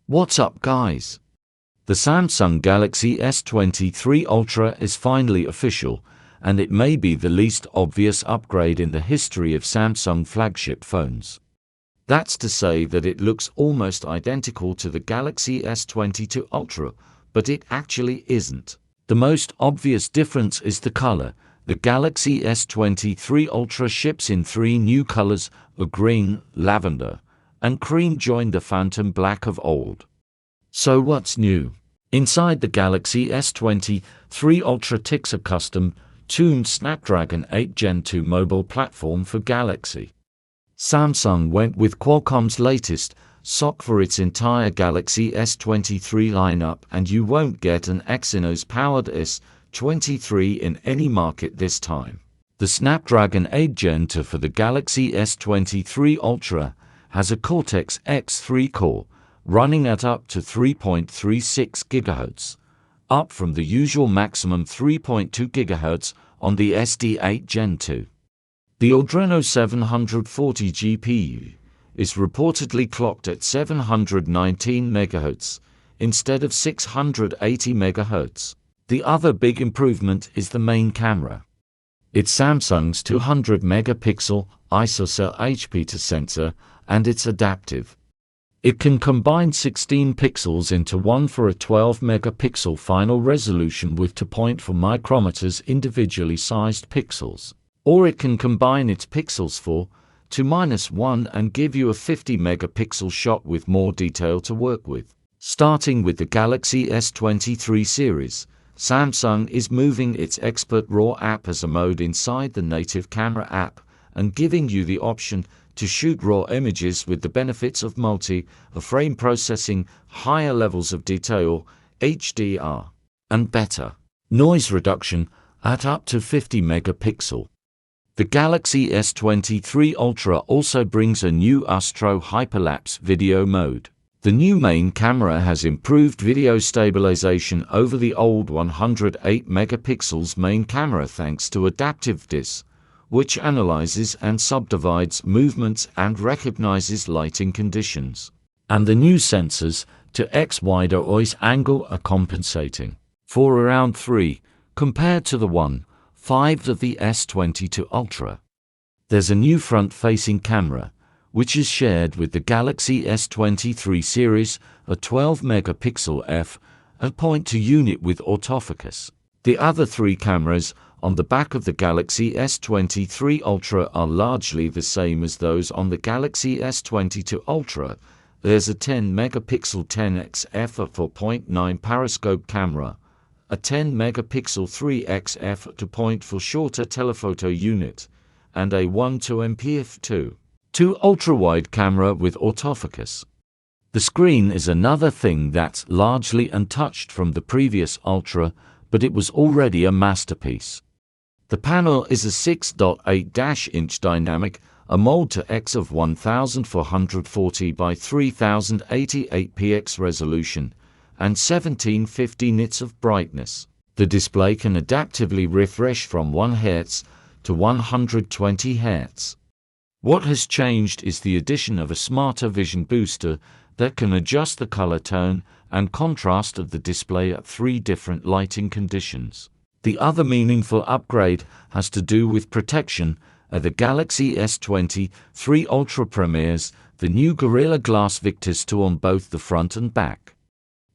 What's up, guys? The Samsung Galaxy S23 Ultra is finally official, and it may be the least obvious upgrade in the history of Samsung flagship phones. That's to say that it looks almost identical to the Galaxy S22 Ultra, but it actually isn't. The most obvious difference is the color. The Galaxy S23 Ultra ships in three new colors: a green, lavender, and cream joined the phantom black of old. So what's new? Inside the Galaxy S23 Ultra ticks a custom-tuned Snapdragon 8 Gen 2 mobile platform for Galaxy. Samsung went with Qualcomm's latest SoC for its entire Galaxy S23 lineup, and you won't get an Exynos-powered S23 in any market this time. The Snapdragon 8 Gen 2 for the Galaxy S23 Ultra has a Cortex-X3 core, running at up to 3.36 GHz, up from the usual maximum 3.2 GHz on the SD8 Gen 2. The Adreno 740 GPU is reportedly clocked at 719 MHz instead of 680 MHz. The other big improvement is the main camera. It's Samsung's 200 megapixel ISOCELL HP2 sensor, and it's adaptive. It can combine 16 pixels into one for a 12 megapixel final resolution with 2.4 micrometers individually sized pixels. Or it can combine its pixels 4 to -1 and give you a 50 megapixel shot with more detail to work with. Starting with the Galaxy S23 series, Samsung is moving its Expert RAW app as a mode inside the native camera app and giving you the option to shoot raw images with the benefits of multi-frame processing, higher levels of detail, HDR, and better noise reduction at up to 50 megapixel. The Galaxy S23 Ultra also brings a new Astro hyperlapse video mode. The new main camera has improved video stabilization over the old 108 megapixels main camera thanks to adaptive DIS, which analyzes and subdivides movements and recognizes lighting conditions. And the new sensors to X wider OIS angle are compensating for around 3 compared to the 1.5 of the S22 Ultra. There's a new front-facing camera, which is shared with the Galaxy S23 series, a 12 megapixel f/2 unit with autofocus. The other three cameras on the back of the Galaxy S23 Ultra are largely the same as those on the Galaxy S22 Ultra. There's a 10 megapixel 10x f/4.9 periscope camera, a 10 megapixel 3x f/2.4 shorter telephoto unit, and a 1.2 MP f/2 ultra-wide camera with autofocus. The screen is another thing that's largely untouched from the previous Ultra, but it was already a masterpiece. The panel is a 6.8-inch dynamic AMOLED to X of 1440 by 3088 px resolution and 1750 nits of brightness. The display can adaptively refresh from 1 Hz to 120 Hz. What has changed is the addition of a smarter vision booster that can adjust the color tone and contrast of the display at 3 different lighting conditions. The other meaningful upgrade has to do with protection. As the Galaxy S23 Ultra premieres the new Gorilla Glass Victus 2 on both the front and back.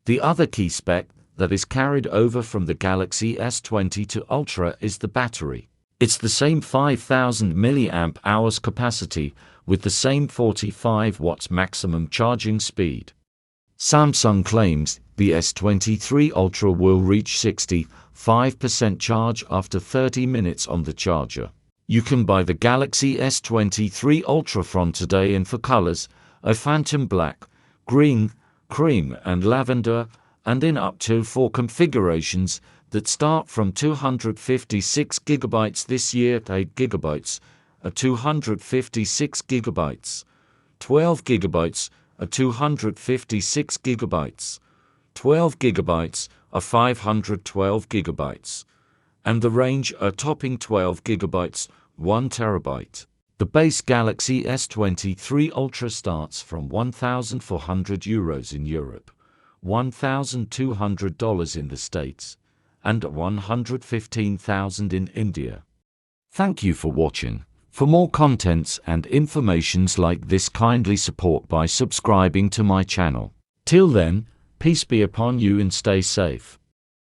The other key spec that is carried over from the Galaxy S22 Ultra is the battery. It's the same 5000 mAh capacity with the same 45 watts maximum charging speed. Samsung claims the S23 Ultra will reach 65% charge after 30 minutes on the charger. You can buy the Galaxy S23 Ultra from today in 4 colors: a phantom black, green, cream, and lavender, and in up to 4 configurations that start from 256 GB this year, 8 GB, a 256 GB, 12 GB, a 256 GB, 12 GB, a 512 GB, and the range a topping 12 GB, 1 TB. The base Galaxy S23 Ultra starts from €1,400 in Europe, $1,200 in the States, and $115,000 in India. Thank you for watching. For more contents and informations like this, kindly support by subscribing to my channel. Till then, peace be upon you and stay safe.